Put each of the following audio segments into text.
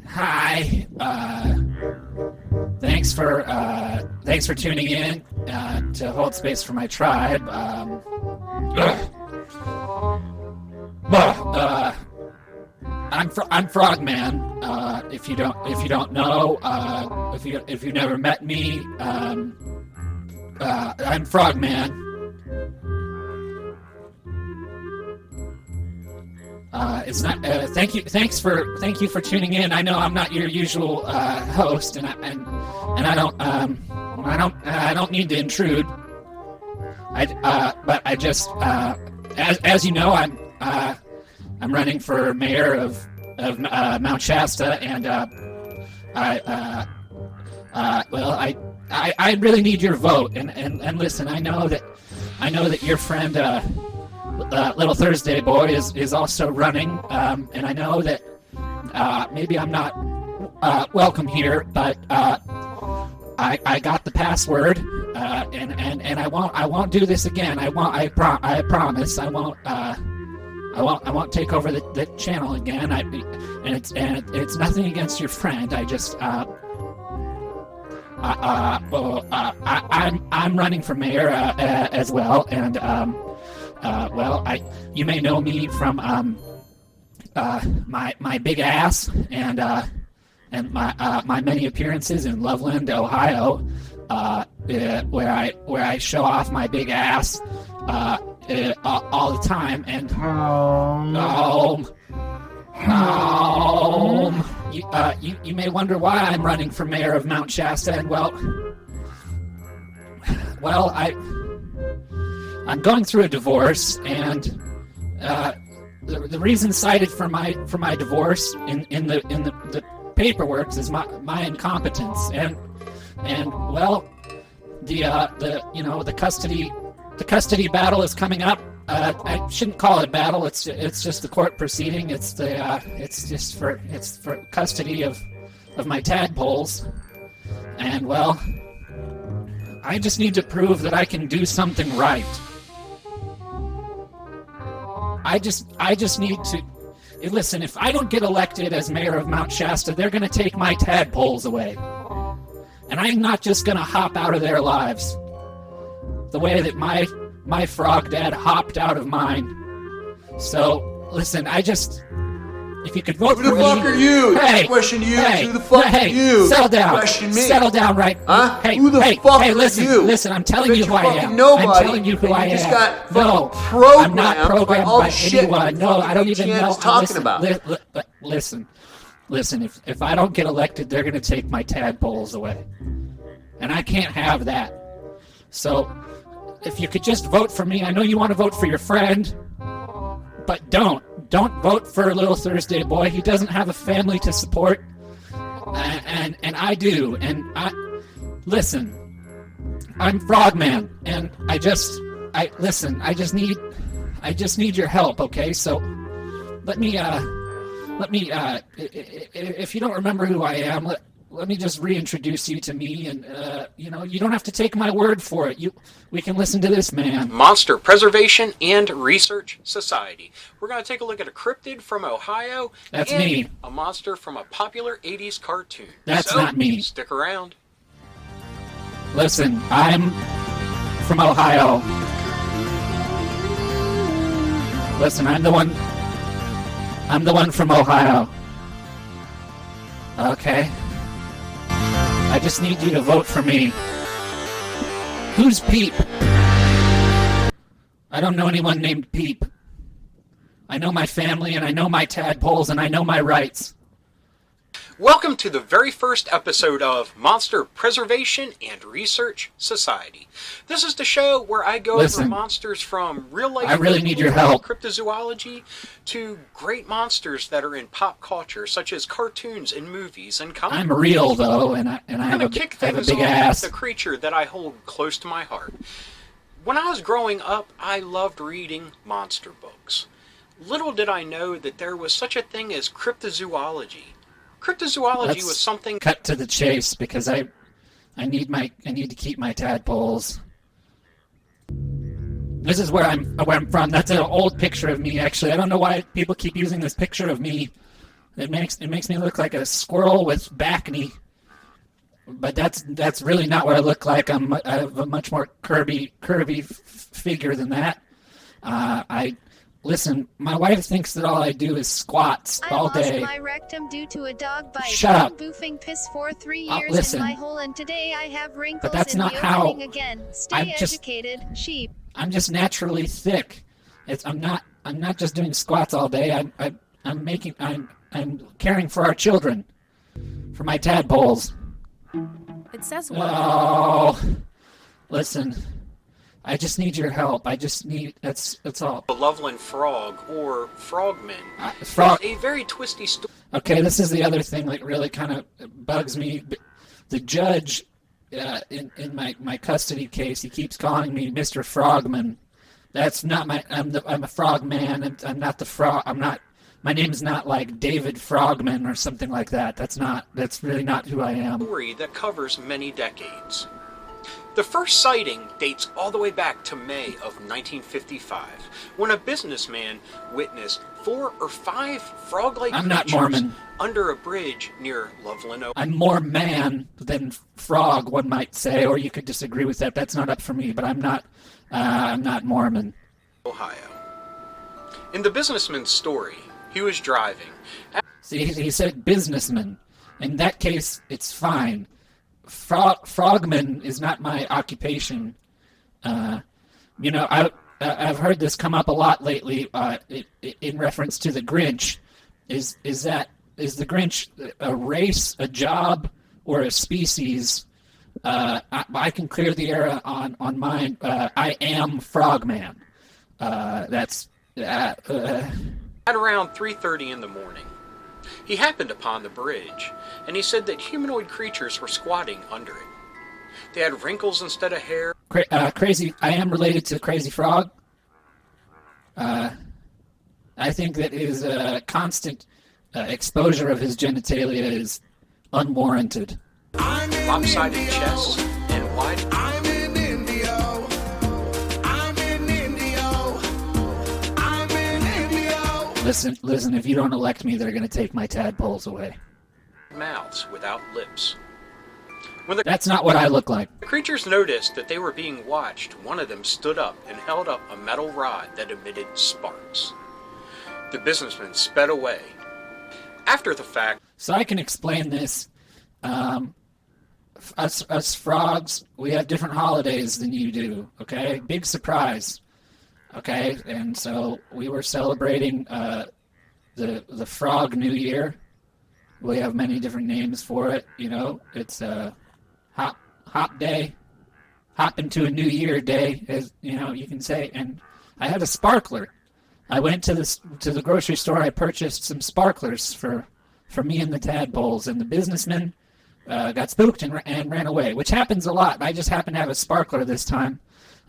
Hi. Thanks for tuning in to hold space for my tribe. I'm Frogman. If you don't know, if you've never met me, I'm Frogman. It's not. Thank you for tuning in. I know I'm not your usual host, and I don't need to intrude. But I just, as you know, I'm running for mayor of Mount Shasta, and I really need your vote. And listen, I know that your friend Little Thursday Boy is also running, and I know that maybe I'm not welcome here, but I got the password, and I won't do this again. I promise I won't take over the channel again. It's nothing against your friend. I just I'm running for mayor as well, and you may know me from my big ass and my many appearances in Loveland, Ohio, where I show off my big ass all the time, and you may wonder why I'm running for mayor of Mount Shasta, and I'm going through a divorce, and the reason cited for my divorce in the paperwork is my incompetence, and the custody battle is coming up. I shouldn't call it a battle. It's just the court proceeding. It's for custody of my tadpoles, and I just need to prove that I can do something right. I just need to listen. If I don't get elected as mayor of Mount Shasta, they're going to take my tadpoles away, and I'm not just going to hop out of their lives the way that my frog dad hopped out of mine. So, listen, if you could vote for me... Who the fuck are you? Hey! Question to you. Hey! Who the fuck are you? Settle down. Question me. Settle down, right? Huh? Hey, Who the fuck are you? Listen, I'm telling you who I am. Nobody, I'm telling you who I am. You just got no, programmed I'm not programmed all by shit anyone. No, I don't even know. Talking about. Listen, if I don't get elected, they're going to take my tadpoles away. And I can't have that. So, if you could just vote for me, I know you want to vote for your friend, but don't vote for Little Thursday Boy. He doesn't have a family to support, and I do. And listen, I'm Frogman, and I just need your help. Okay, so let me if you don't remember who I am, let me just reintroduce you to me, and you don't have to take my word for it. We can listen to this man. Monster Preservation and Research Society. We're going to take a look at a cryptid from Ohio. That's and me. A monster from a popular 80s cartoon. That's not me. Stick around. Listen, I'm from Ohio. Listen, I'm the one from Ohio. Okay? I just need you to vote for me. Who's Peep? I don't know anyone named Peep. I know my family, and I know my tadpoles, and I know my rights. Welcome to the very first episode of Monster Preservation and Research Society. This is the show where I go over monsters from real life. I really need your help. Cryptozoology to great monsters that are in pop culture, such as cartoons and movies and comics. I'm real though, and I have a big ass. With a creature that I hold close to my heart. When I was growing up, I loved reading monster books. Little did I know that there was such a thing as cryptozoology. Cryptozoology was something. Cut to the chase, because I need to keep my tadpoles. This is where I'm from. That's an old picture of me, actually. I don't know why people keep using this picture of me. It makes me look like a squirrel with bacne. But that's really not what I look like. I have a much more curvy figure than that. Listen, my wife thinks that all I do is squats all day. I lost my rectum due to a dog bite. Shut up. Boofing piss for 3 years in my hole, and today I have wrinkles but that's in not the how. opening again. Stay educated, sheep. I'm just naturally thick. I'm not just doing squats all day. I'm caring for our children, for my tadpoles. It says what? Oh, listen. I just need your help. That's all. The Loveland Frog, or Frogman, Frog. a very twisty story. Okay, this is the other thing that really kind of bugs me. The judge in my custody case, he keeps calling me Mr. Frogman. That's not I'm a frogman, and I'm not the frog. My name's not like David Frogman or something like that. That's really not who I am. Story that covers many decades. The first sighting dates all the way back to May of 1955, when a businessman witnessed 4 or 5 frog-like I'm not creatures Mormon. under a bridge near Loveland, Ohio. I'm more man than frog, one might say, or you could disagree with that. That's not up for me, but I'm not Mormon. In the businessman's story, he was driving. See, he said businessman. In that case, it's fine. Frogman is not my occupation. I've heard this come up a lot lately in reference to the Grinch. Is the Grinch a race, a job, or a species? I can clear the air on mine. I am Frogman. That's At around 3:30 in the morning, he happened upon the bridge, and he said that humanoid creatures were squatting under it. They had wrinkles instead of hair. Crazy. I am related to Crazy Frog. I think that his constant exposure of his genitalia is unwarranted. Lopsided chests and wide. Listen, if you don't elect me, they're going to take my tadpoles away. Mouths without lips. That's not what I look like. The creatures noticed that they were being watched. One of them stood up and held up a metal rod that emitted sparks. The businessman sped away. After the fact... So I can explain this. Us frogs, we have different holidays than you do, okay? Big surprise. Okay, and so we were celebrating the Frog New Year. We have many different names for it, you know. It's a hop day, hop into a new year day, as you know, you can say. And I had a sparkler. I went to the grocery store. I purchased some sparklers for me and the tadpoles, and the businessman got spooked and ran away, which happens a lot. I just happened to have a sparkler this time.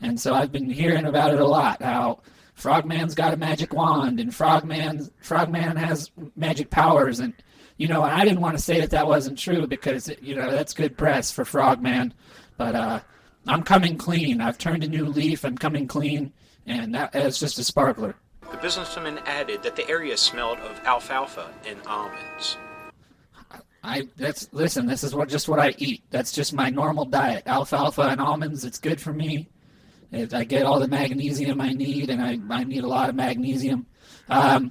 And so I've been hearing about it a lot, how Frogman's got a magic wand, and Frogman has magic powers, and, you know, I didn't want to say that wasn't true, because, you know, that's good press for Frogman, but I'm coming clean. I've turned a new leaf, I'm coming clean, and that's just a sparkler. The businessman added that the area smelled of alfalfa and almonds. Listen, this is just what I eat. That's just my normal diet. Alfalfa and almonds, it's good for me. I get all the magnesium I need, and I need a lot of magnesium. I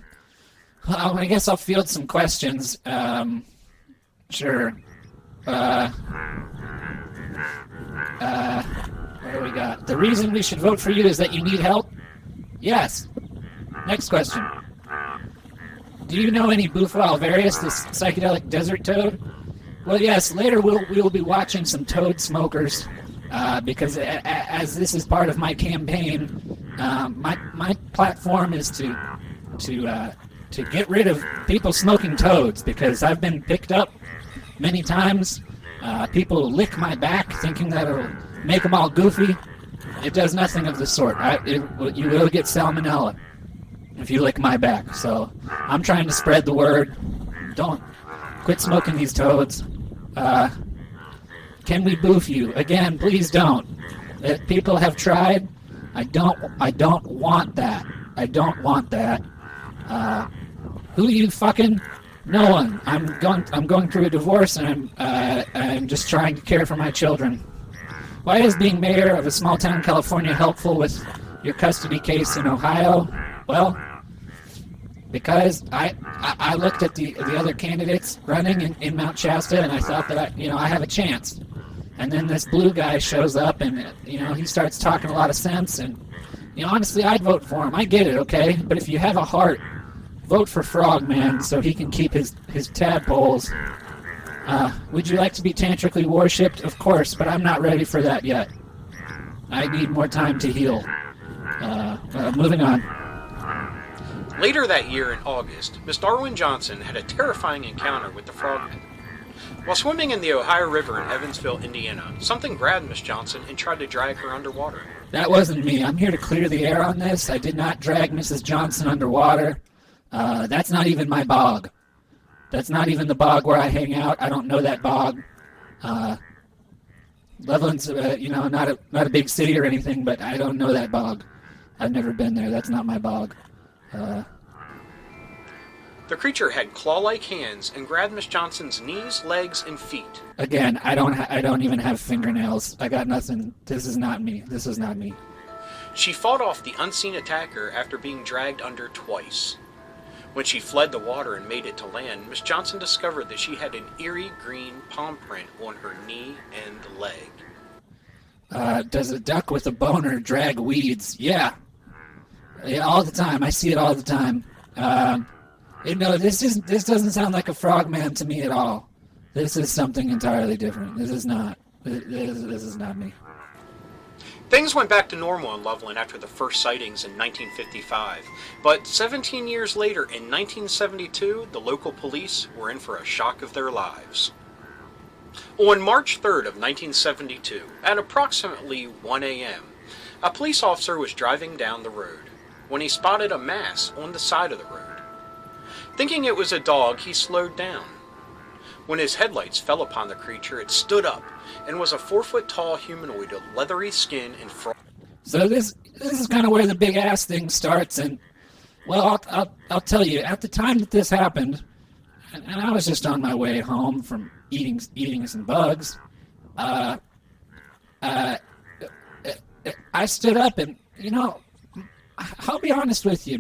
guess I'll field some questions. Sure. What do we got? The reason we should vote for you is that you need help? Yes. Next question. Do you know any Bufo alvarius, this psychedelic desert toad? Well, yes. Later we'll be watching some toad smokers. Because as this is part of my campaign, my platform is to get rid of people smoking toads, because I've been picked up many times. People lick my back thinking that it'll make them all goofy. It does nothing of the sort. You will get salmonella if you lick my back. So I'm trying to spread the word. Don't quit smoking these toads. Can we boof you? Again, please don't. People have tried. I don't want that. I don't want that. Who you fucking? No one. I'm going through a divorce, and I'm just trying to care for my children. Why is being mayor of a small town in California helpful with your custody case in Ohio? Well, because I looked at the other candidates running in Mount Shasta, and I thought that I have a chance. And then this blue guy shows up, and he starts talking a lot of sense, and honestly, I'd vote for him. I get it, okay? But if you have a heart, vote for Frogman so he can keep his tadpoles. Would you like to be tantrically worshipped? Of course, but I'm not ready for that yet. I need more time to heal. Moving on. Later that year in August, Miss Darwin Johnson had a terrifying encounter with the Frogman. While swimming in the Ohio River in Evansville, Indiana, something grabbed Miss Johnson and tried to drag her underwater. That wasn't me. I'm here to clear the air on this. I did not drag Mrs. Johnson underwater. That's not even my bog. That's not even the bog where I hang out. I don't know that bog. Loveland's, not a big city or anything, but I don't know that bog. I've never been there. That's not my bog. The creature had claw-like hands and grabbed Miss Johnson's knees, legs, and feet. Again, I don't even have fingernails. I got nothing. This is not me. This is not me. She fought off the unseen attacker after being dragged under twice. When she fled the water and made it to land, Miss Johnson discovered that she had an eerie green palm print on her knee and leg. Does a duck with a boner drag weeds? Yeah, all the time. I see it all the time. This doesn't sound like a frogman to me at all. This is something entirely different. This is not. This is not me. Things went back to normal in Loveland after the first sightings in 1955, but 17 years later, in 1972, the local police were in for a shock of their lives. On March 3rd of 1972, at approximately 1 a.m., a police officer was driving down the road when he spotted a mass on the side of the road. Thinking it was a dog, he slowed down. When his headlights fell upon the creature, it stood up and was a 4-foot-tall humanoid with leathery skin and frog. So this is kind of where the big ass thing starts, and well, I'll tell you, at the time that this happened, and I was just on my way home from eating some bugs, I stood up and, I'll be honest with you,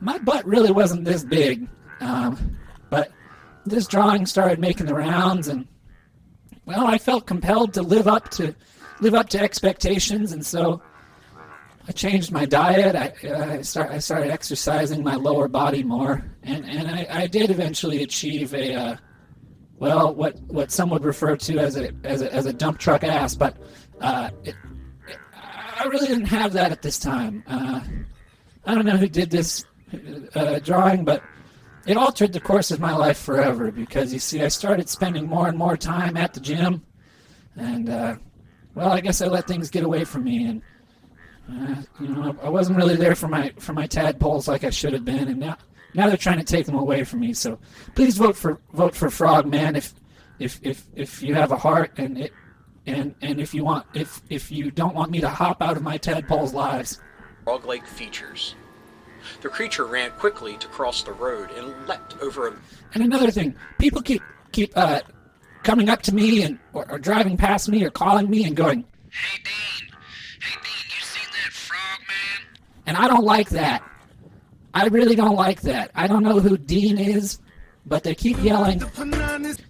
my butt really wasn't this big, but this drawing started making the rounds, and well, I felt compelled to live up to expectations, and so I changed my diet. I started exercising my lower body more, and I did eventually achieve what some would refer to as a dump truck ass, but I really didn't have that at this time. I don't know who did this drawing, but it altered the course of my life forever, because you see, I started spending more and more time at the gym, and I guess I let things get away from me, and I wasn't really there for my tadpoles like I should have been, and now they're trying to take them away from me. So please vote for Frogman if you have a heart, and if you don't want me to hop out of my tadpoles' lives. Frog-like features. The creature ran quickly to cross the road and leapt over a... And another thing, people keep coming up to me or driving past me or calling me and going, Hey Dean, you seen that Frogman? And I don't like that. I really don't like that. I don't know who Dean is, but they keep yelling.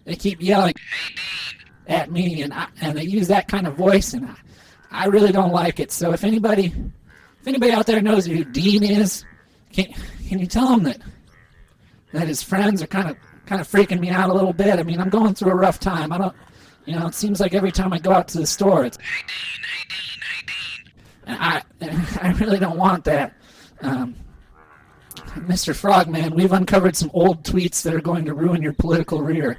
They keep yelling, Hey Dean, at me, and they use that kind of voice, and I really don't like it. So if anybody out there knows who Dean is, can you tell him that his friends are kind of freaking me out a little bit? I mean, I'm going through a rough time. I don't, it seems like every time I go out to the store, it's Hey Dean. And I really don't want that. Mr. Frogman, we've uncovered some old tweets that are going to ruin your political rear.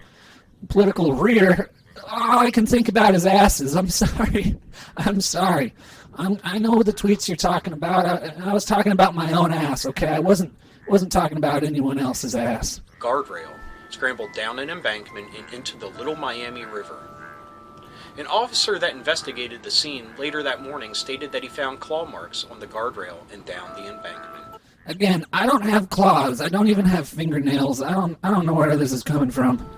Political rear? All I can think about is asses. I'm sorry. I know the tweets you're talking about. I was talking about my own ass, okay? I wasn't talking about anyone else's ass. Guardrail scrambled down an embankment and into the Little Miami River. An officer that investigated the scene later that morning stated that he found claw marks on the guardrail and down the embankment. Again, I don't have claws. I don't even have fingernails. I don't know where this is coming from.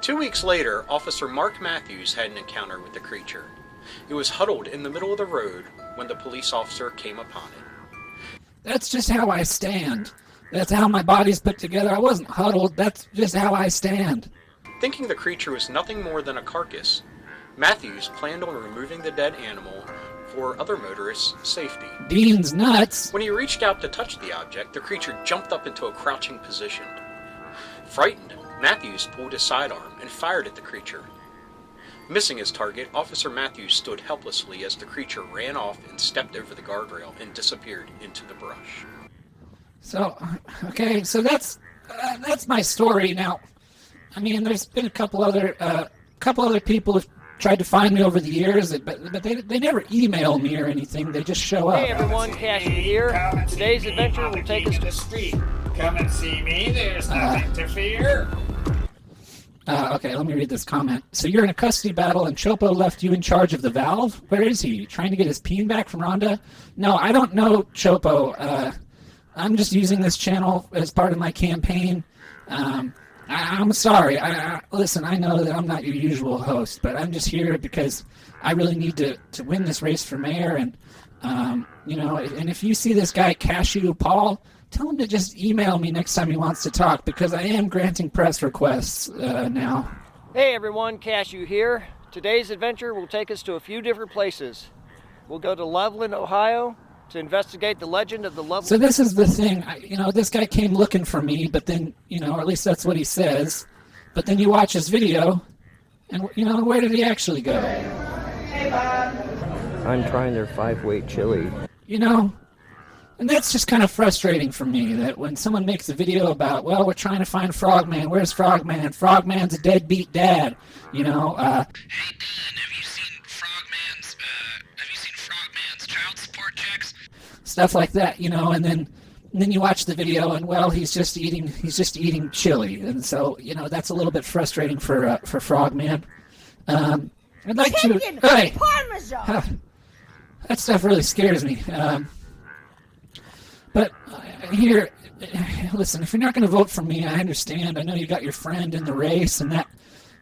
2 weeks later, Officer Mark Matthews had an encounter with the creature. It was huddled in the middle of the road when the police officer came upon it. That's just how I stand. That's how my body's put together. I wasn't huddled. That's just how I stand. Thinking the creature was nothing more than a carcass, Matthews planned on removing the dead animal for other motorists' safety. Dean's nuts. When he reached out to touch the object, the creature jumped up into a crouching position. Frightened, Matthews pulled his sidearm and fired at the creature. Missing his target, Officer Matthews stood helplessly as the creature ran off and stepped over the guardrail and disappeared into the brush. So that's my story. Now, I mean, there's been a couple other people who've tried to find me over the years, but they never email me or anything. They just show up. Hey everyone, Cash here. Today's adventure will take us to the street. Come and see me. There's nothing to fear. Okay, let me read this comment. So you're in a custody battle and Chopo left you in charge of the valve? Where is he? Trying to get his peen back from Rhonda? No, I don't know Chopo. I'm just using this channel as part of my campaign. I'm sorry. Listen, I know that I'm not your usual host, but I'm just here because I really need to win this race for mayor. And, and if you see this guy, Cashew Paul, tell him to just email me next time he wants to talk, because I am granting press requests now. Hey everyone, Cashew here. Today's adventure will take us to a few different places. We'll go to Loveland, Ohio, to investigate the legend of the Loveland... So this is the thing, this guy came looking for me, but then, or at least that's what he says, but then you watch his video, and, where did he actually go? Hey, Bob. I'm trying their 5-weight chili. And that's just kind of frustrating for me, that when someone makes a video about, well, we're trying to find Frogman, where's Frogman? Frogman's a deadbeat dad, Hey, Dan, have you seen Frogman's child support checks? Stuff like that, and then you watch the video and, well, he's just eating chili. And so, that's a little bit frustrating for Frogman. I'd like to... Hey! Parmesan! That stuff really scares me. But here, listen, if you're not going to vote for me, I understand. I know you got your friend in the race, and that,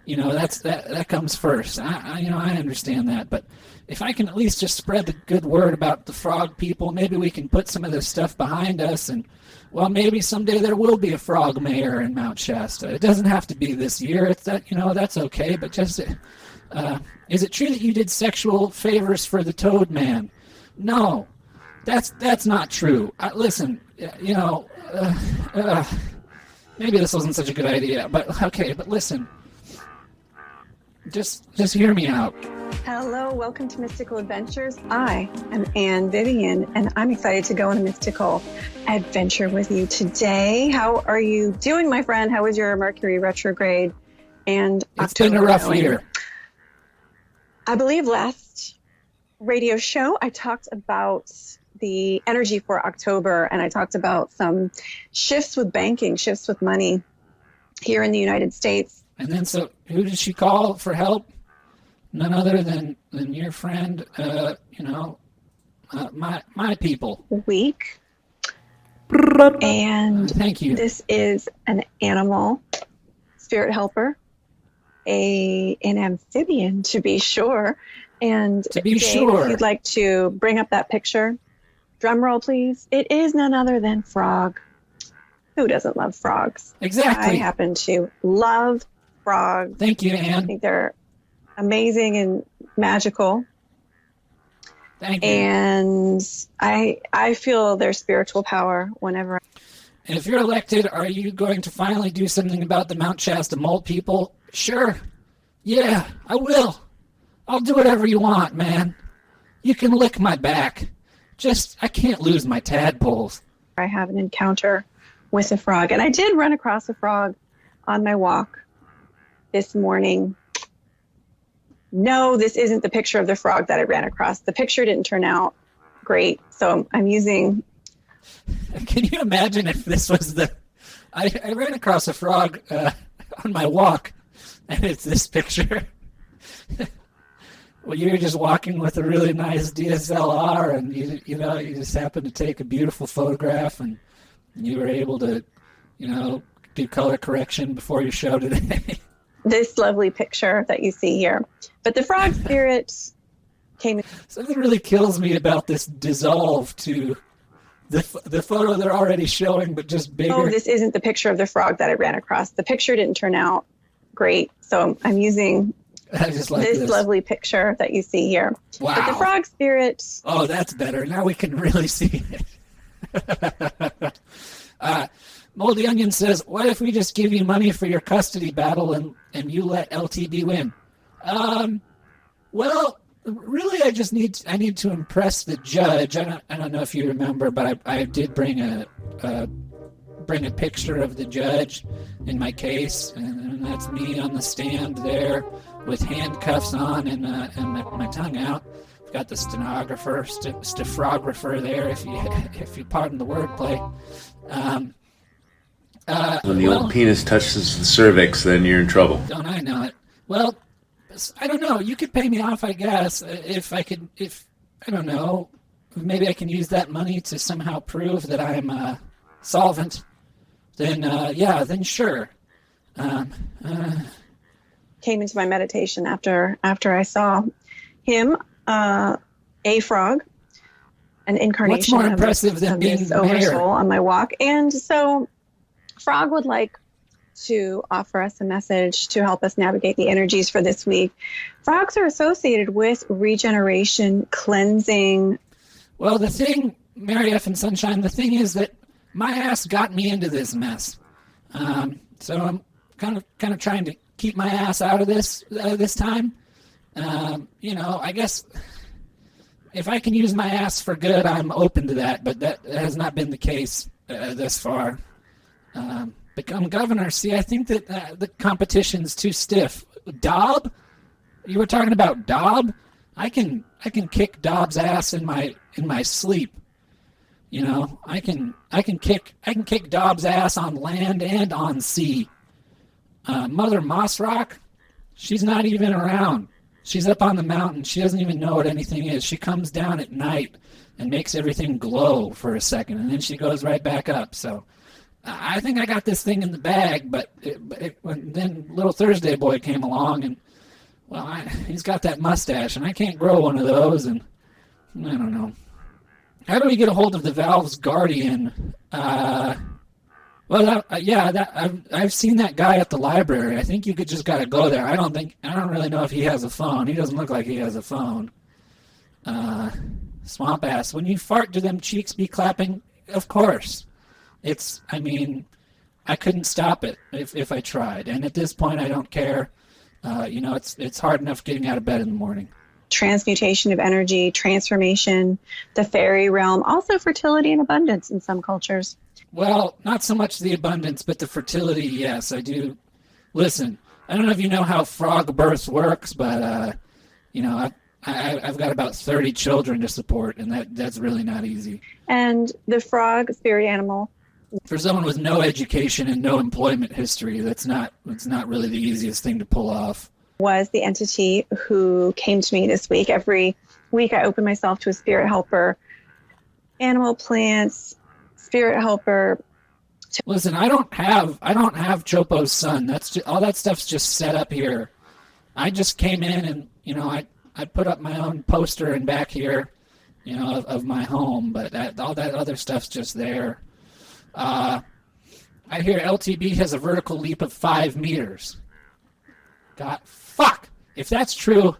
that comes first. I understand that. But if I can at least just spread the good word about the frog people, maybe we can put some of this stuff behind us, and, well, maybe someday there will be a frog mayor in Mount Shasta. It doesn't have to be this year. It's that, that's okay. But just, is it true that you did sexual favors for the Toad Man? No. That's not true. Listen, maybe this wasn't such a good idea, but okay, but listen. Just hear me out. Hello, welcome to Mystical Adventures. I am Anne Vivian, and I'm excited to go on a mystical adventure with you today. How are you doing, my friend? How was your Mercury retrograde and It's been a rough year. I believe last radio show I talked about the energy for October, and I talked about some shifts with banking, shifts with money here in the United States. And then, so who did she call for help? None other than your friend, my people. Week. And thank you. This is an animal spirit helper, an amphibian to be sure. And to be Dave, sure, if you'd like to bring up that picture. Drum roll, please. It is none other than Frog. Who doesn't love frogs? Exactly. I happen to love frogs. Thank you, Anne. I think they're amazing and magical. Thank you. And I feel their spiritual power whenever. And if you're elected, are you going to finally do something about the Mount Shasta mole people? Sure. Yeah, I will. I'll do whatever you want, man. You can lick my back. I can't lose my tadpoles. I have an encounter with a frog. And I did run across a frog on my walk this morning. No, this isn't the picture of the frog that I ran across. The picture didn't turn out great. So I'm using... Can you imagine if this was I ran across a frog on my walk, and it's this picture. Well, you're just walking with a really nice DSLR, and you just happen to take a beautiful photograph, and you were able to, do color correction before your show today. This lovely picture that you see here. But the frog spirit came... Something really kills me about this dissolve to the photo they're already showing, but just bigger. Oh, this isn't the picture of the frog that I ran across. The picture didn't turn out great, so I'm using... I just like this lovely picture that you see here. Wow. But the frog spirit... Oh, that's better. Now we can really see it. Moldy Onion says, what if we just give you money for your custody battle and you let LTD win? Well, really, I need to impress the judge. I don't know if you remember, but I did bring a picture of the judge in my case, and that's me on the stand there with handcuffs on and my tongue out. I've got the stenographer, stephrographer there, if you pardon the wordplay. When the old penis touches the cervix, then you're in trouble. Don't I know it? Well, I don't know. You could pay me off, I guess, if I don't know, maybe I can use that money to somehow prove that I'm solvent. Then, then sure. Came into my meditation after I saw him, a frog, an incarnation What's more impressive than being this the mayor? oversoul on my walk. And so Frog would like to offer us a message to help us navigate the energies for this week. Frogs are associated with regeneration, cleansing. Well, the thing, Mary F. and Sunshine, the thing is that my ass got me into this mess. So I'm kind of trying to keep my ass out of this this time. I guess if I can use my ass for good, I'm open to that, but that has not been the case thus far. Become governor. See, I think that the competition's too stiff. Dob? You were talking about Dob? I can kick Dob's ass in my sleep. I can kick Dob's ass on land and on sea. Mother Mossrock, she's not even around. She's up on the mountain. She doesn't even know what anything is. She comes down at night and makes everything glow for a second, and then she goes right back up. So I think I got this thing in the bag, but then little Thursday boy came along, and, well, he's got that mustache, and I can't grow one of those, and I don't know. How do we get a hold of the Valve's guardian? I've seen that guy at the library. I think you just got to go there. I don't really know if he has a phone. He doesn't look like he has a phone. Swamp ass. When you fart, do them cheeks be clapping? Of course. I couldn't stop it if I tried. And at this point, I don't care. It's hard enough getting out of bed in the morning. Transmutation of energy, transformation, the fairy realm, also fertility and abundance in some cultures. Well, not so much the abundance, but the fertility, yes, I do. Listen, I don't know if you know how frog birth works, but, I've got about 30 children to support, and that's really not easy. And the frog, spirit animal. For someone with no education and no employment history, it's not really the easiest thing to pull off. Was the entity who came to me this week. Every week I open myself to a spirit helper, animal, plants, spirit helper. Listen, I don't have Chopo's son. That's just, all that stuff's just set up here. I just came in and I put up my own poster in back here, of my home, but all that other stuff's just there. I hear LTB has a vertical leap of 5 meters. God, fuck! If that's true,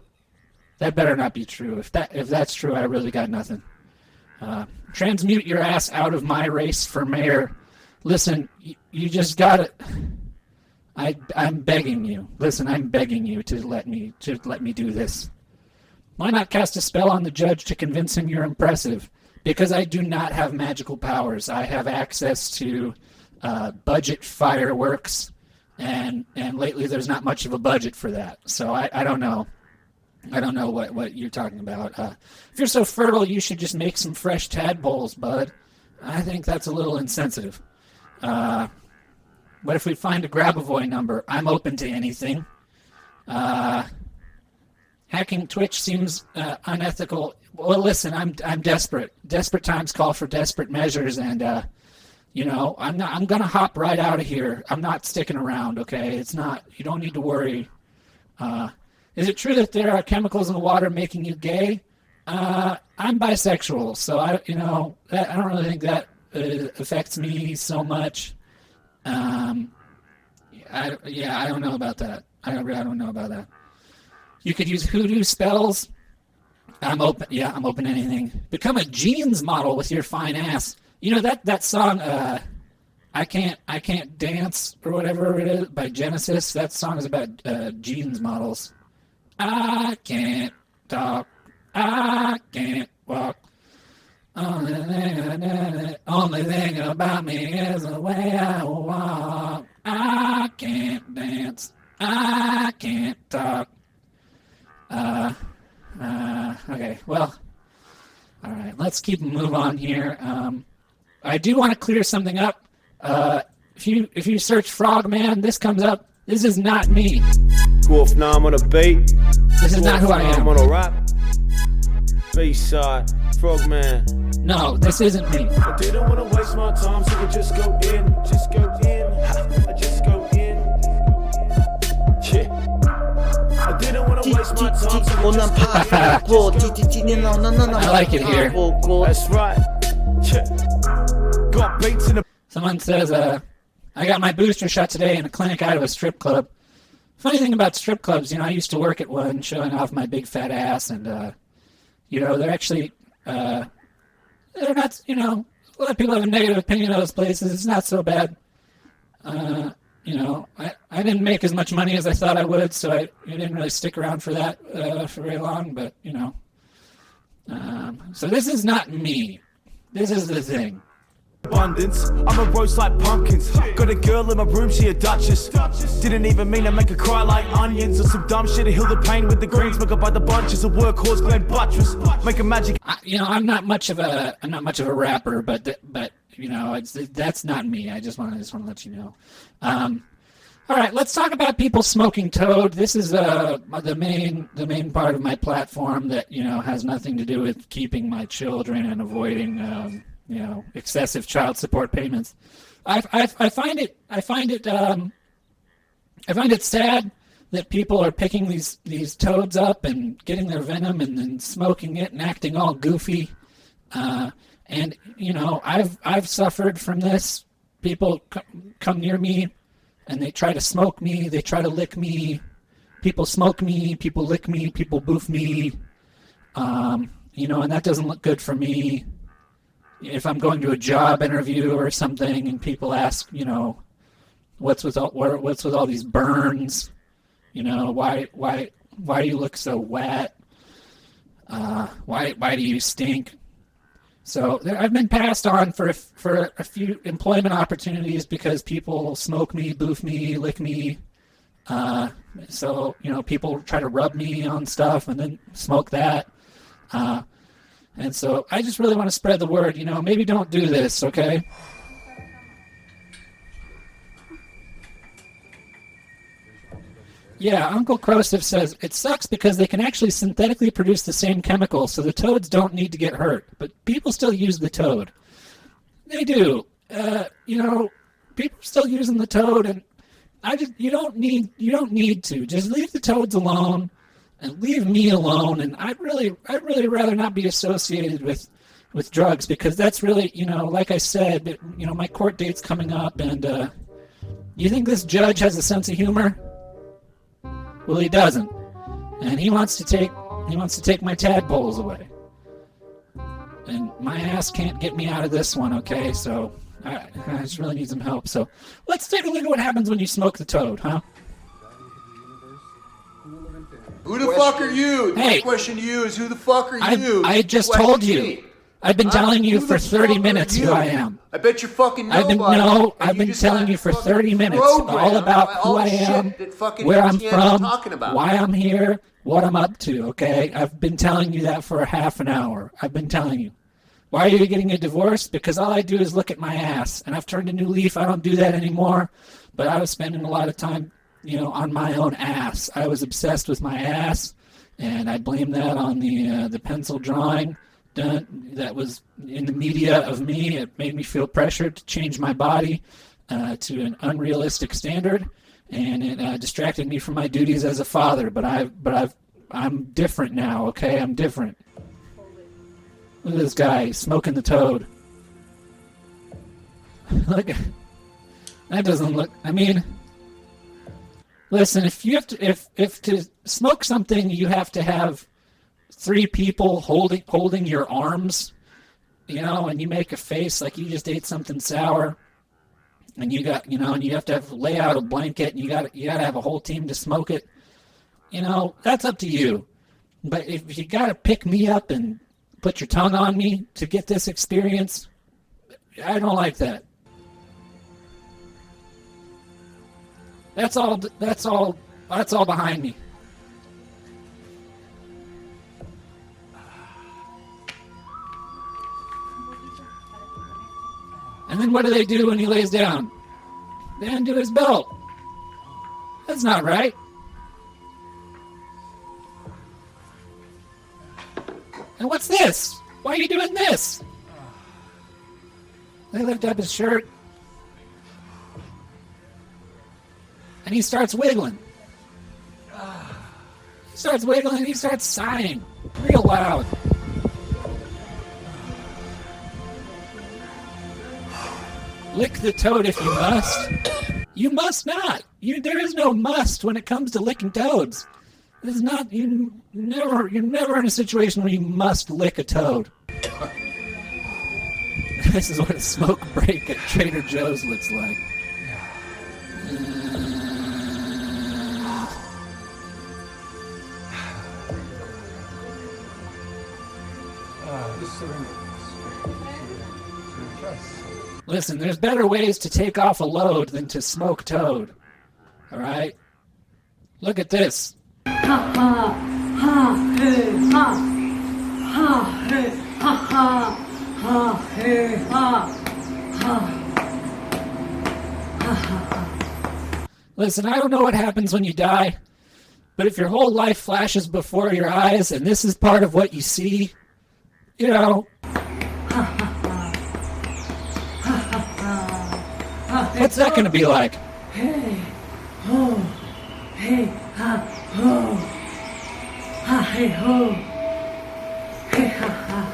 that better not be true. If that's true, I really got nothing. Transmute your ass out of my race for mayor. Listen, you just got it. I'm begging you. Listen, I'm begging you to let me do this. Why not cast a spell on the judge to convince him you're impressive? Because I do not have magical powers. I have access to budget fireworks, and lately there's not much of a budget for that. So I don't know. I don't know what you're talking about. If you're so fertile, you should just make some fresh tadpoles, bud. I think that's a little insensitive. What if we find a Grabavoy number? I'm open to anything. Hacking Twitch seems unethical. Well, listen, I'm desperate. Desperate times call for desperate measures, and I'm gonna hop right out of here. I'm not sticking around. Okay, it's not. You don't need to worry. Is it true that there are chemicals in the water making you gay? I'm bisexual, so I don't really think that affects me so much. I don't know about that. I don't know about that. You could use hoodoo spells. I'm open. Yeah, I'm open to anything. Become a jeans model with your fine ass. That song, I can't dance or whatever it is by Genesis. That song is about jeans models. I can't talk. I can't walk. Only thing about me is the way I walk. I can't dance. I can't talk. Okay, well, all right, let's move on here. I do want to clear something up. if you search Frogman, this comes up. This is not me. Go off now, I'm on a beat. This is not who I am. I'm on a rap. B-side, Frogman. No, this isn't me. I didn't want to waste my time, so I just go in. I just go in. Yeah. I didn't want to waste my time, so I I like it here. That's right. Yeah. Got beats in the... Someone says, I got my booster shot today in a clinic out of a strip club. Funny thing about strip clubs, I used to work at one showing off my big fat ass, and, they're actually, they're not, a lot of people have a negative opinion of those places. It's not so bad. I didn't make as much money as I thought I would, so I didn't really stick around for that for very long, but, so this is not me. This is the thing. Abundance, I'm a roast like pumpkins. Got a girl in my room, she a duchess. Didn't even mean to make her cry like onions or some dumb shit to heal the pain with the green smoker by the bunches. A workhorse Glenn Buttress, make a magic. I'm not much of a rapper, but that's not me. I just want to let you know. All right, let's talk about people smoking toad. This is the main part of my platform that has nothing to do with keeping my children and avoiding excessive child support payments. I find it sad that people are picking these toads up and getting their venom and then smoking it and acting all goofy. And I've suffered from this. People come near me and they try to smoke me. They try to lick me. People smoke me. People lick me. People boof me. And that doesn't look good for me. If I'm going to a job interview or something and people ask, what's with all these burns? Why do you look so wet? Why do you stink? So I've been passed on for a few employment opportunities because people smoke me, boof me, lick me. So people try to rub me on stuff and then smoke that. And so I just really want to spread the word, maybe don't do this, okay? Yeah, Uncle Krosif says, it sucks because they can actually synthetically produce the same chemical, so the toads don't need to get hurt. But people still use the toad. They do. People still using the toad, and you don't need to. Just leave the toads alone. And leave me alone, and I'd really rather not be associated with drugs because that's really, like I said, my court date's coming up, and you think this judge has a sense of humor? Well, he doesn't, and he wants to take my tadpoles away, and my ass can't get me out of this one. Okay, so I just really need some help. So let's take a look at what happens when you smoke the toad, huh? Who the fuck are you? Hey, my question to you is who the fuck are you? I just told you. I've been telling you for 30 minutes who I am. I bet you're fucking nobody. I've been telling you for 30 minutes all about who I am, where I'm from, why I'm here, what I'm up to, okay? I've been telling you that for a half an hour. I've been telling you. Why are you getting a divorce? Because all I do is look at my ass, and I've turned a new leaf. I don't do that anymore, but I was spending a lot of time on my own ass. I was obsessed with my ass, and I blame that on the pencil drawing that was in the media of me. It made me feel pressured to change my body to an unrealistic standard, and it distracted me from my duties as a father. But I'm different now. Okay, I'm different. Look at this guy he's smoking the toad. Look, that doesn't look. I mean. Listen, if to smoke something, you have to have 3 people holding your arms, and you make a face like you just ate something sour, and you got, and you have to lay out a blanket, and you got to have a whole team to smoke it. That's up to you. But if you got to pick me up and put your tongue on me to get this experience, I don't like that. That's all behind me. And then what do they do when he lays down? They undo his belt. That's not right. And what's this? Why are you doing this? They lift up his shirt. And he starts wiggling. He starts wiggling, he starts sighing. Real loud. Lick the toad if you must. You must not. There is no must when it comes to licking toads. This is not. You're never in a situation where you must lick a toad. This is what a smoke break at Trader Joe's looks like. Listen, there's better ways to take off a load than to smoke toad. Alright? Look at this. Listen, I don't know what happens when you die, but if your whole life flashes before your eyes and this is part of what you see, you know... What's that gonna be like? Hey, ho, hey, ha, ho, ha, hey, ho, hey, ha, ha,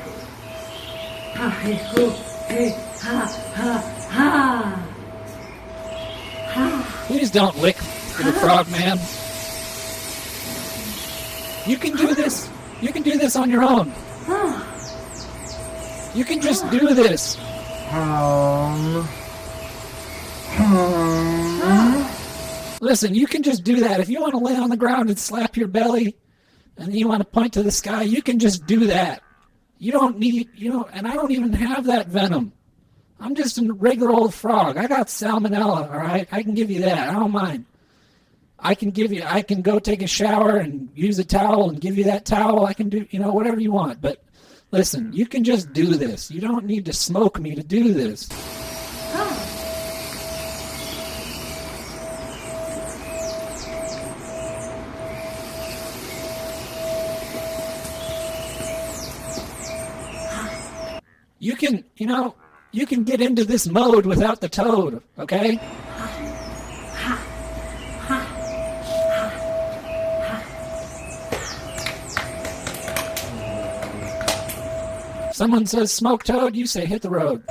ha, hey, ho, hey, ha, ha, ha, ha. Please don't lick the Frogman. You can do this. You can do this on your own. You can just do this. Listen, you can just do that. If you want to lay on the ground and slap your belly and you want to point to the sky, you can just do that. You don't need, and I don't even have that venom. I'm just a regular old frog. I got salmonella, all right? I can give you that. I don't mind. I can go take a shower and use a towel and give you that towel. I can do, whatever you want. But listen, you can just do this. You don't need to smoke me to do this. You can get into this mode without the toad, okay? Someone says smoke toad, you say hit the road.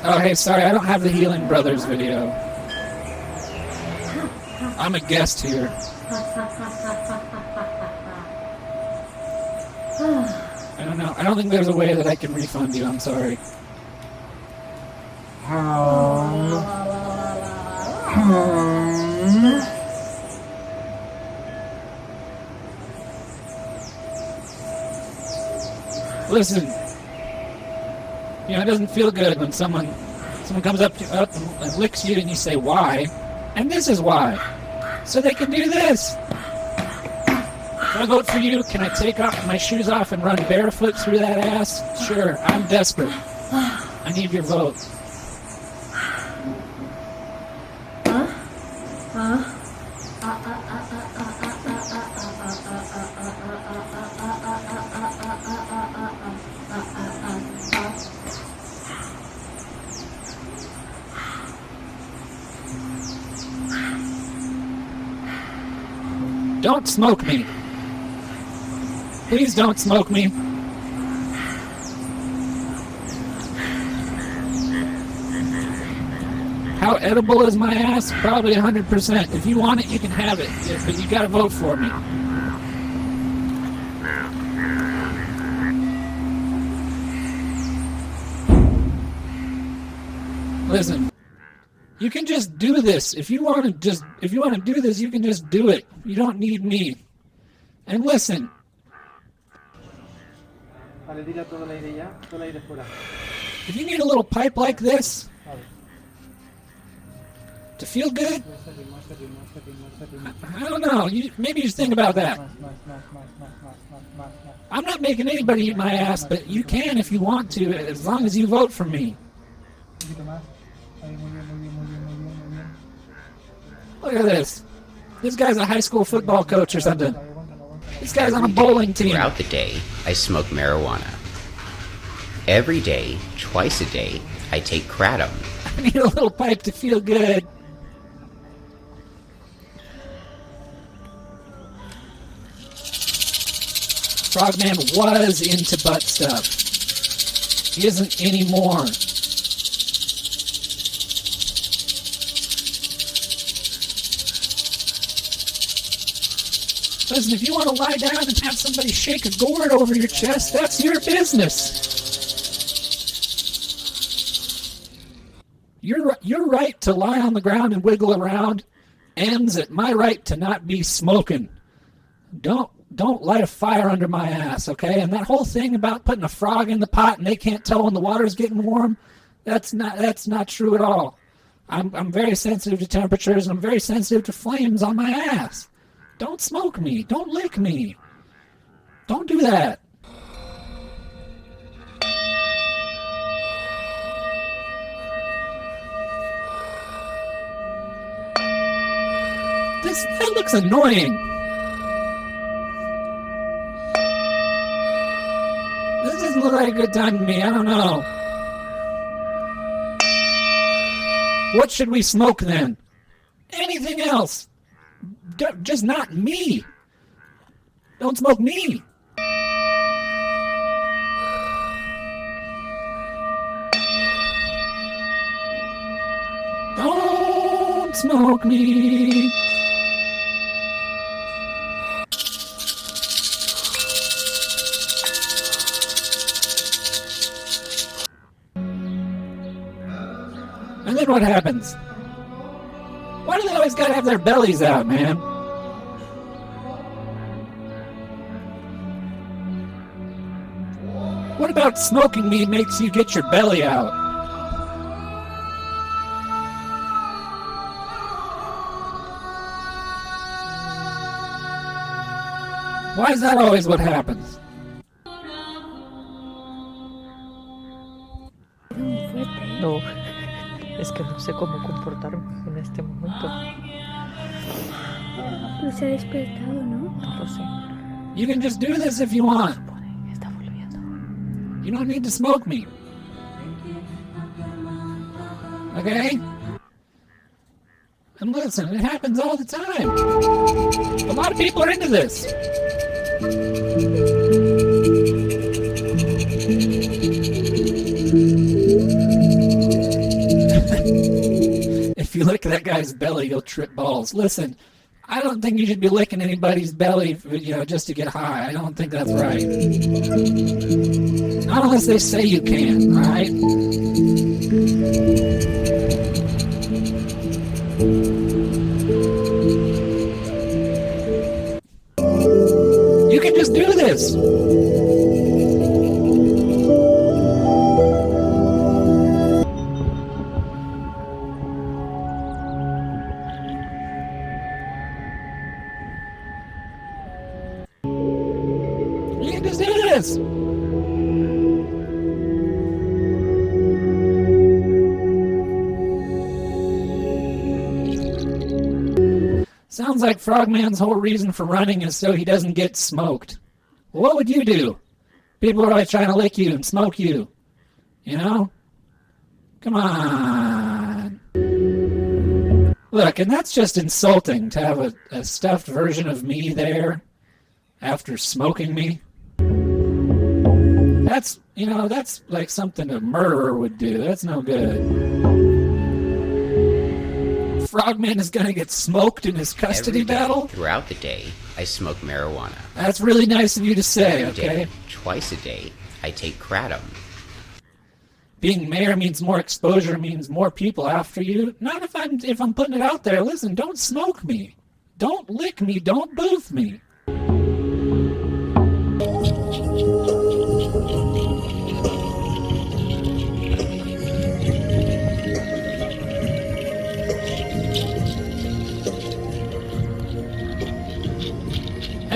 Oh, hey, sorry, I don't have the Healing Brothers video. I'm a guest here. I don't know. I don't think there's a way that I can refund you. I'm sorry. Listen. It doesn't feel good when someone comes up and licks you and you say, why? And this is why. So they can do this. If I vote for you, can I take off my shoes off and run barefoot through that ass? Sure, I'm desperate. I need your vote. Don't smoke me. Please don't smoke me. How edible is my ass? Probably 100%. If you want it, you can have it. But you gotta vote for me. Listen. You can just do this. If you want to do this, you can just do it. You don't need me. And listen. If you need a little pipe like this to feel good, I don't know. Maybe you just think about that. I'm not making anybody eat my ass, but you can if you want to, as long as you vote for me. Look at this. This guy's a high school football coach or something. This guy's on a bowling team. Throughout the day, I smoke marijuana. Every day, twice a day, I take kratom. I need a little pipe to feel good. Frogman was into butt stuff. He isn't anymore. Listen, if you want to lie down and have somebody shake a gourd over your chest, that's your business. Your right to lie on the ground and wiggle around ends at my right to not be smoking. Don't light a fire under my ass, okay? And that whole thing about putting a frog in the pot and they can't tell when the water's getting warm, that's not true at all. I'm very sensitive to temperatures, and I'm very sensitive to flames on my ass. Don't smoke me. Don't lick me. Don't do that. That looks annoying. This doesn't look like a good time to me. I don't know. What should we smoke then? Anything else. Just not me. Don't smoke me. Don't smoke me. And then what happens? Why do they always gotta have their bellies out, man? What about smoking meat makes you get your belly out? Why is that always what happens? No, es que no sé cómo comportarme en este momento. No se ha despertado, ¿no? No lo sé. You can just do this if you want. You don't need to smoke me. Okay? And listen, it happens all the time. A lot of people are into this. If you lick that guy's belly, you'll trip balls. Listen, I don't think you should be licking anybody's belly, just to get high. I don't think that's right. Not unless they say you can, right? You can just do this. You can just do this. Sounds like Frogman's whole reason for running is so he doesn't get smoked. Well, what would you do? People are always trying to lick you and smoke you. You know? Come on. Look, and that's just insulting to have a stuffed version of me there after smoking me. That's like something a murderer would do. That's no good. Frogman is gonna get smoked in his custody battle? Throughout the day, I smoke marijuana. That's really nice of you to say, Every day, okay? twice a day, I take kratom. Being mayor means more exposure, means more people after you. Not if I'm putting it out there. Listen, don't smoke me. Don't lick me. Don't booth me.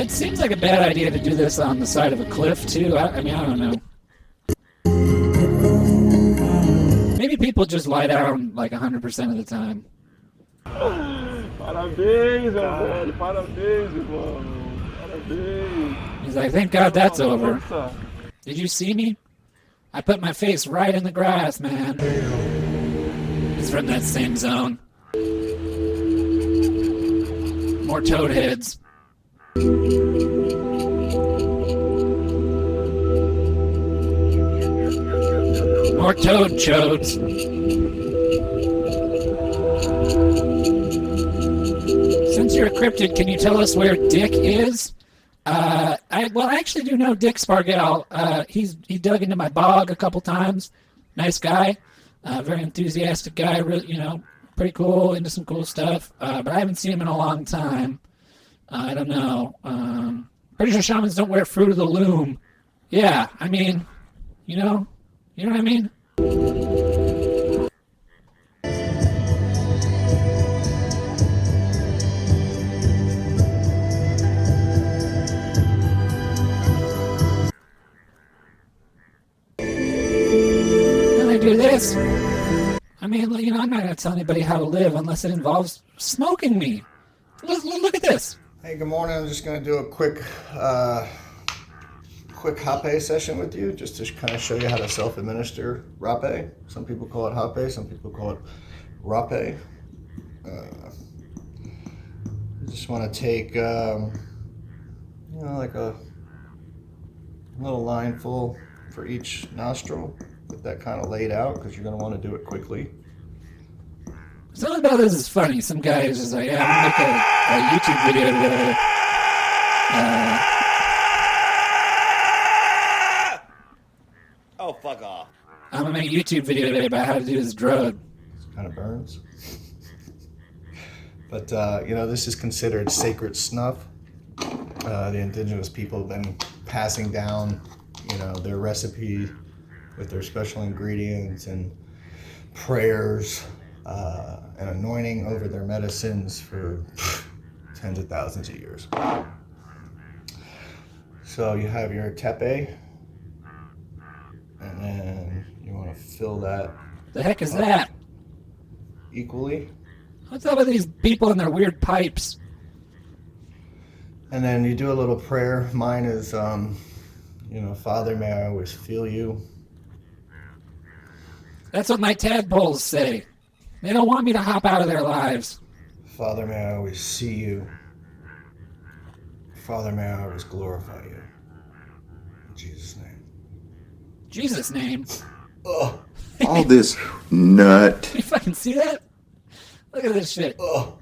It seems like a bad idea to do this on the side of a cliff, too. I mean, I don't know. Maybe people just lie down like 100% of the time. Parabéns, velho. Parabéns, irmão. Parabéns. He's like, thank God that's over. Did you see me? I put my face right in the grass, man. He's from that same zone. More toad heads. More toad chodes. Since you're a cryptid, can you tell us where Dick is? I actually do know Dick Spargell. He dug into my bog a couple times. Nice guy, very enthusiastic guy. Really, pretty cool, into some cool stuff. But I haven't seen him in a long time. I don't know. Pretty sure shamans don't wear fruit of the loom. Yeah, I mean, you know what I mean? Do this. I mean, I'm not going to tell anybody how to live unless it involves smoking me. Look at this. Hey, good morning. I'm just going to do a quick hape session with you, just to kind of show you how to self-administer rape. Some people call it hape, some people call it rape. I just want to take, like a little line full for each nostril. Get that kind of laid out because you're going to want to do it quickly. Something about this is funny. Some guy is just like, yeah, I'm going to make a YouTube video today. Oh, fuck off. I'm going to make a YouTube video today about how to do this drug. It kind of burns. But, this is considered sacred snuff. The indigenous people have been passing down, their recipe with their special ingredients and prayers and anointing over their medicines for tens of thousands of years. So you have your tepe, and then you want to fill that. The heck is that? Equally. What's up with these people and their weird pipes? And then you do a little prayer. Mine is, Father, may I always feel you. That's what my tadpoles say. They don't want me to hop out of their lives. Father, may I always see you. Father, may I always glorify you. In Jesus' name. Jesus' name? Ugh. All this nut. You fucking see that? Look at this shit. Ugh.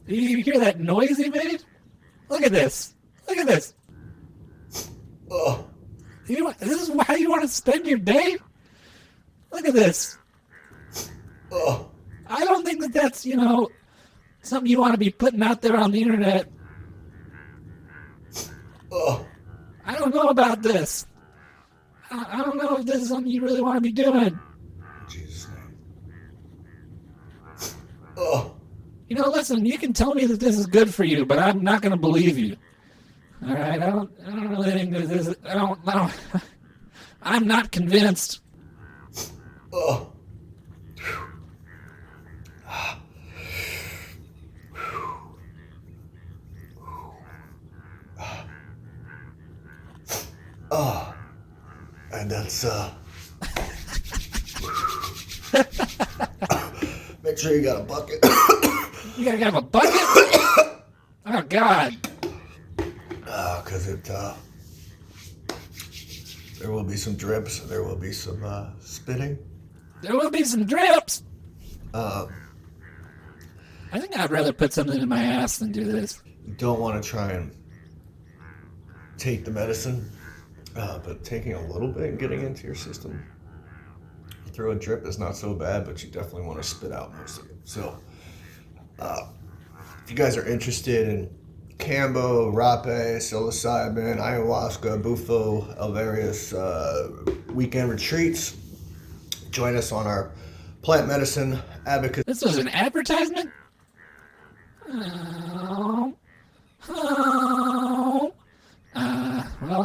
Did you hear that noise he made? Look at this. Look at this. Ugh. This is how you want to spend your day? Look at this. Ugh. I don't think that's, something you want to be putting out there on the internet. Ugh. I don't know about this. I don't know if this is something you really want to be doing. In Jesus' name. Ugh. Listen, you can tell me that this is good for you, but I'm not going to believe you. All right? I don't really think that this is, I don't, I'm not convinced. Ugh. Oh, and that's make sure you got a bucket. You gotta have a bucket? Oh God. Because there will be some drips, there will be some spitting. There will be some drips. I think I'd rather put something in my ass than do this. You don't want to try and take the medicine, but taking a little bit and getting into your system through a drip is not so bad, but you definitely want to spit out most of it. So, if you guys are interested in Cambo, Rape, psilocybin, ayahuasca, bufo, various weekend retreats, join us on our plant medicine advocacy. This was an advertisement? Oh.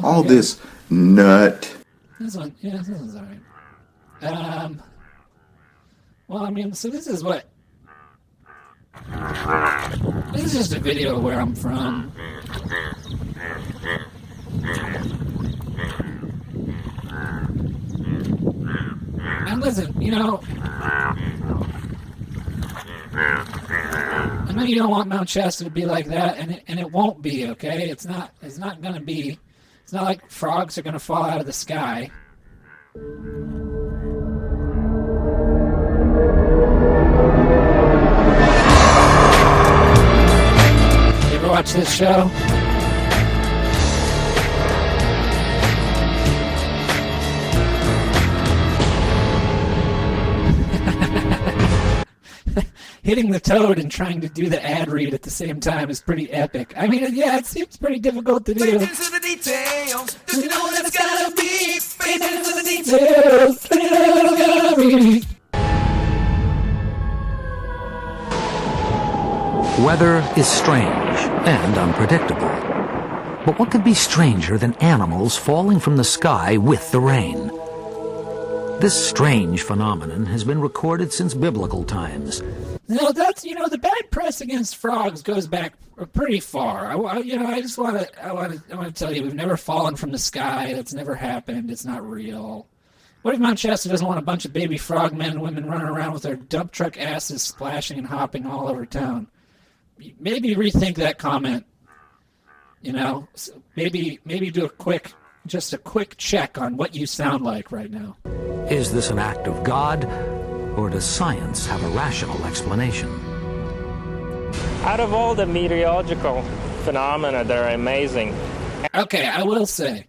Well, All okay. this nut. This one's alright. Well, I mean, so this is what... This is just a video of where I'm from. And listen, you know... I know you don't want Mount Shasta to be like that, and it won't be, okay? It's not gonna be... It's not like frogs are gonna fall out of the sky. You ever watch this show? Hitting the toad and trying to do the ad read at the same time is pretty epic. I mean, yeah, it seems pretty difficult to do. Into the details. You know what it's gotta be. Into the details. Weather is strange and unpredictable. But what could be stranger than animals falling from the sky with the rain? This strange phenomenon has been recorded since biblical times. No, that's, the bad press against frogs goes back pretty far. I want to tell you, we've never fallen from the sky. That's never happened. It's not real. What if Mount Shasta doesn't want a bunch of baby frogmen and women running around with their dump truck asses splashing and hopping all over town? Maybe rethink that comment. Maybe do a quick check on what you sound like right now. Is this an act of God, or does science have a rational explanation? Out of all the meteorological phenomena that are amazing. Okay, I will say,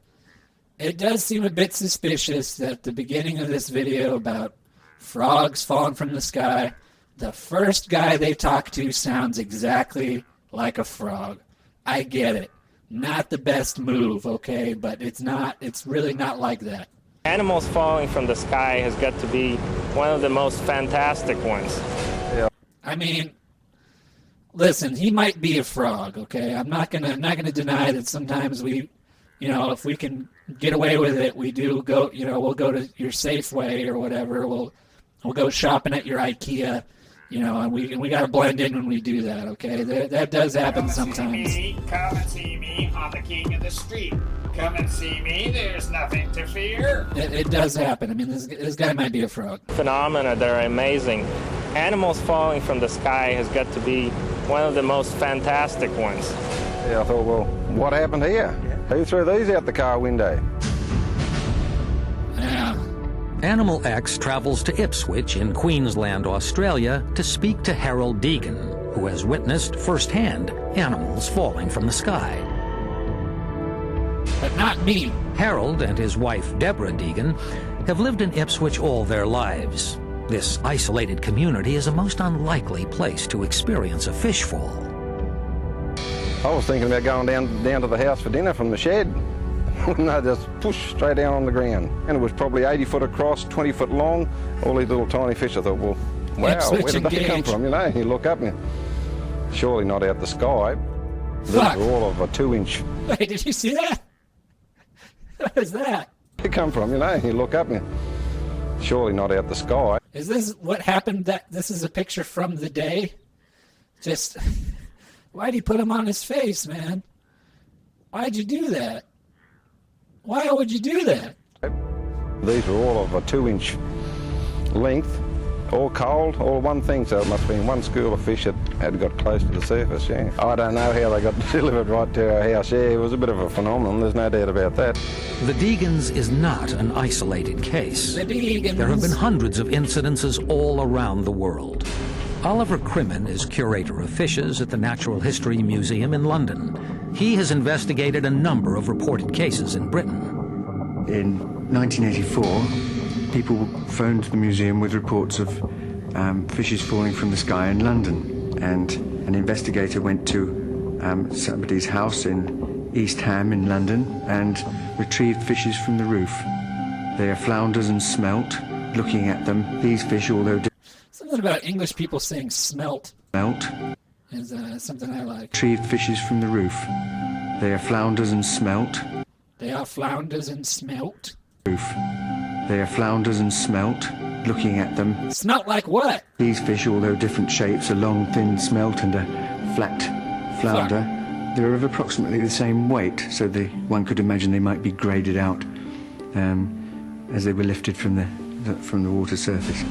it does seem a bit suspicious that the beginning of this video about frogs falling from the sky, the first guy they talk to sounds exactly like a frog. I get it. Not the best move, okay? But it's really not like that. Animals falling from the sky has got to be one of the most fantastic ones. Yeah. I mean, listen, he might be a frog, okay? I'm not gonna deny that sometimes we, if we can get away with it, we do go, we'll go to your Safeway or whatever. We'll go shopping at your IKEA, and we gotta blend in when we do that, okay? That does happen sometimes. Come and see me on the king of the street. Come and see me, there's nothing to fear. It does happen. I mean, this guy might be a frog. Phenomena that are amazing. Animals falling from the sky has got to be one of the most fantastic ones. Yeah, I thought, well, what happened here? Who threw these out the car window? Yeah. Animal X travels to Ipswich in Queensland, Australia, to speak to Harold Deegan, who has witnessed firsthand animals falling from the sky. But not me. Harold and his wife, Deborah Deegan, have lived in Ipswich all their lives. This isolated community is a most unlikely place to experience a fish fall. I was thinking about going down to the house for dinner from the shed. No, just push straight down on the ground. And it was probably 80 foot across, 20 foot long, all these little tiny fish. I thought, well, wow, Ipswich where did they come from? You look up and surely not out the sky. These are all of a 2-inch. Wait, did you see that? What is that? They come from, you look up and surely not out the sky. Is this what happened? This is a picture from the day? Just, why'd he put him on his face, man? Why'd you do that? Why would you do that? These were all of a 2-inch length, all cold, all one thing, so it must have been one school of fish that had got close to the surface, yeah. I don't know how they got delivered right to our house, yeah, it was a bit of a phenomenon, there's no doubt about that. The Deegans is not an isolated case. The Deegans. There have been hundreds of incidences all around the world. Oliver Crimmen is curator of fishes at the Natural History Museum in London. He has investigated a number of reported cases in Britain. In 1984, people phoned the museum with reports of fishes falling from the sky in London, and an investigator went to somebody's house in East Ham in London and retrieved fishes from the roof. They are flounders and smelt. Looking at them, these fish, although something about English people saying smelt is something I like. Retrieved fishes from the roof. They are flounders and smelt. They are flounders and smelt. They are flounders and smelt. Looking at them, Smelt like what? these fish, although different shapes, a long, thin smelt and a flat flounder, they're of approximately the same weight, so one could imagine they might be graded out as they were lifted from the water surface.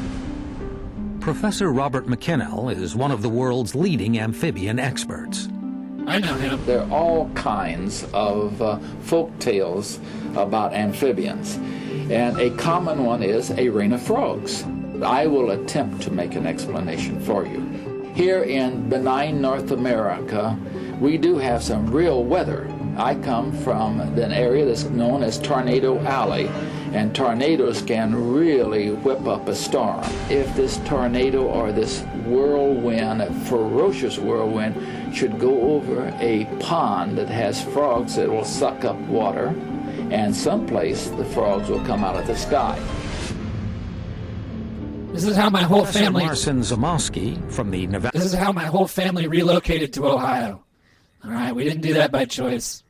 Professor Robert McKinnell is one of the world's leading amphibian experts. I know him. There are all kinds of folk tales about amphibians, and a common one is a rain of frogs. I will attempt to make an explanation for you. Here in benign North America, we do have some real weather. I come from an area that's known as Tornado Alley, and tornadoes can really whip up a storm. If this tornado or this whirlwind, a ferocious whirlwind, should go over a pond that has frogs that will suck up water, and someplace the frogs will come out of the sky. This is how my whole family. Marcin Zamowski from the Nevada. This is how my whole family relocated to Ohio. All right, we didn't do that by choice,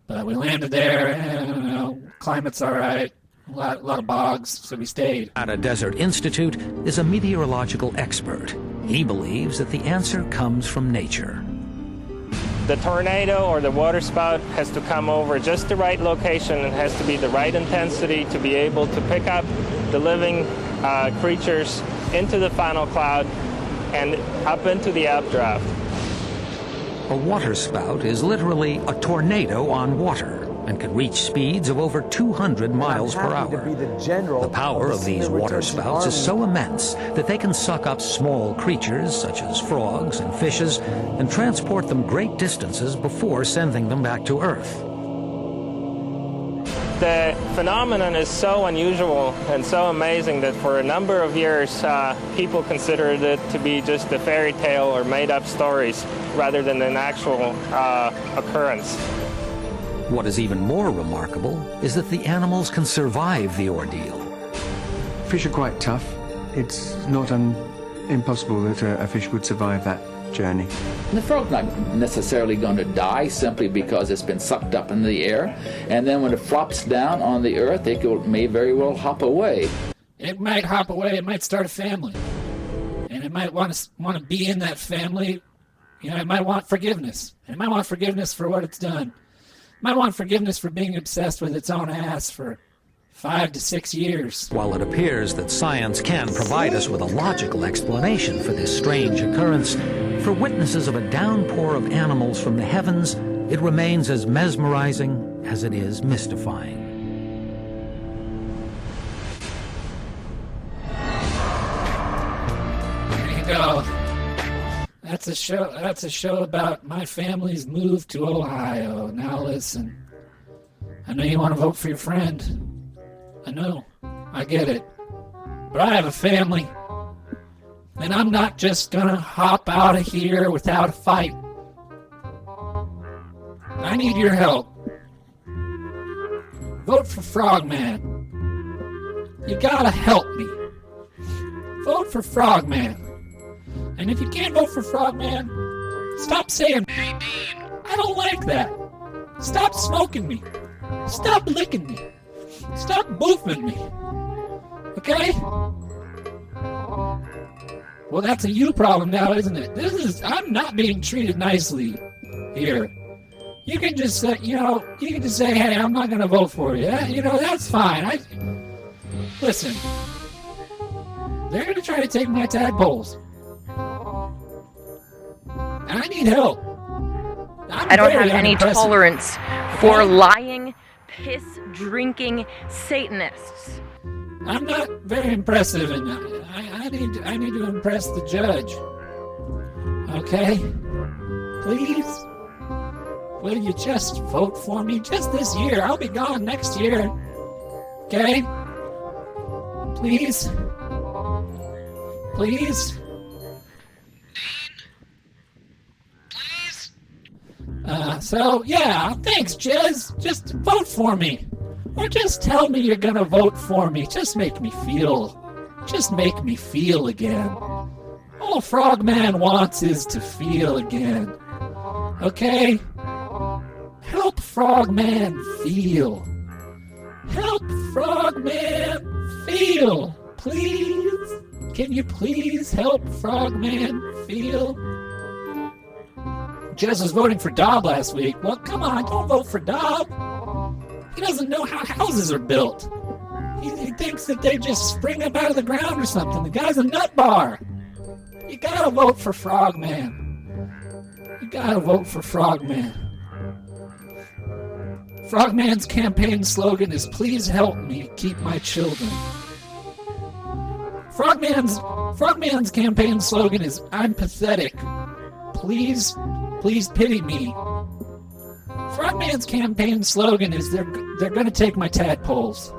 but we landed there. And, climate's all right. A lot of bogs, so we stayed. At a Desert Institute is a meteorological expert. He believes that the answer comes from nature. The tornado or the waterspout has to come over just the right location and has to be the right intensity to be able to pick up the living creatures into the funnel cloud and up into the updraft. A waterspout is literally a tornado on water and can reach speeds of over 200 miles per hour. The power of these waterspouts is so immense that they can suck up small creatures such as frogs and fishes and transport them great distances before sending them back to Earth. The phenomenon is so unusual and so amazing that for a number of years people considered it to be just a fairy tale or made-up stories rather than an actual occurrence. What is even more remarkable is that the animals can survive the ordeal. Fish are quite tough. It's not impossible that a fish would survive that journey. The frog's not necessarily going to die simply because it's been sucked up in the air, and then when it flops down on the earth, it may very well hop away. It might hop away. It might start a family, and it might want to be in that family. It might want forgiveness. It might want forgiveness for what it's done. It might want forgiveness for being obsessed with its own ass for 5 to 6 years. While it appears that science can provide us with a logical explanation for this strange occurrence, for witnesses of a downpour of animals from the heavens, it remains as mesmerizing as it is mystifying. There you go. That's a show about my family's move to Ohio. Now listen. I know you want to vote for your friend. I know. I get it. But I have a family. And I'm not just gonna hop out of here without a fight. I need your help. Vote for Frogman. You gotta help me. Vote for Frogman. And if you can't vote for Frogman, stop saying, "Hey, Dean, I don't like that." Stop smoking me. Stop licking me. Stop boofing me. Okay? Well, that's a you problem now, isn't it? I'm not being treated nicely here. You can just say, hey, I'm not going to vote for you. That's fine. Listen, they're going to try to take my tadpoles. I need help. I don't have any tolerance for lying, piss-drinking Satanists. I'm not very impressive, and I need to impress the judge. Okay? Please? Will you just vote for me just this year? I'll be gone next year. Okay? Please? Please? Thanks, Jez. Just vote for me. Or just tell me you're gonna vote for me. Just make me feel again. All Frogman wants is to feel again. Okay? Help Frogman feel. Help Frogman feel. Please. Can you please help Frogman feel? Jez was voting for Dob last week. Well, come on, don't vote for Dob. He doesn't know how houses are built. He thinks that they just spring up out of the ground or something. The guy's a nut bar. You gotta vote for Frogman. You gotta vote for Frogman. Frogman's campaign slogan is, please help me keep my children. Frogman's campaign slogan is, I'm pathetic. Please pity me. Frogman's campaign slogan is, they're gonna take my tadpoles.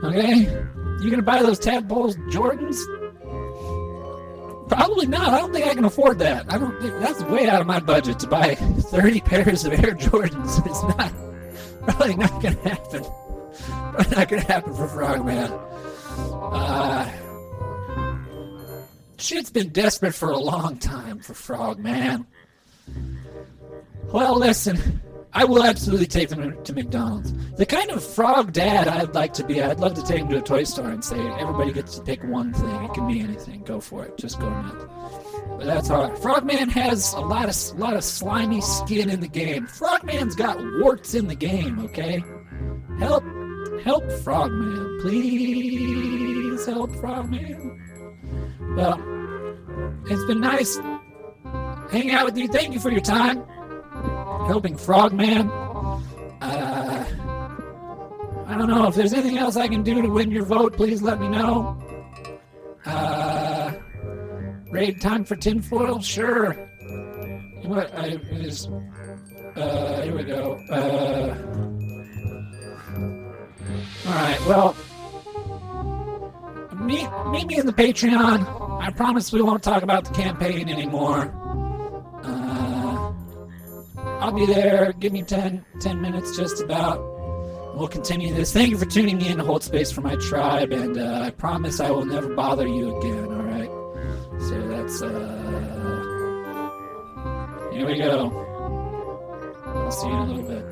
Okay? You gonna buy those tadpoles Jordans? Probably not. I don't think I can afford that. I don't think that's way out of my budget to buy 30 pairs of Air Jordans. It's probably not gonna happen. Probably not gonna happen for Frogman. Shit's been desperate for a long time for Frogman. Well, listen, I will absolutely take them to McDonald's. The kind of frog dad I'd like to be, I'd love to take him to a toy store and say, everybody gets to pick one thing. It can be anything. Go for it. Just go nuts. But that's all right. Frogman has a lot of slimy skin in the game. Frogman's got warts in the game, okay? Help Frogman. Please help Frogman. Well, it's been nice hanging out with you. Thank you for your time. Helping Frogman. I don't know if there's anything else I can do to win your vote. Please let me know. Raid time for tinfoil? Sure. What? Here we go. Alright, well, meet me in the Patreon. I promise we won't talk about the campaign anymore. I'll be there. Give me 10 minutes just about. We'll continue this. Thank you for tuning in to hold space for my tribe, and I promise I will never bother you again, alright? So that's, here we go. I'll see you in a little bit.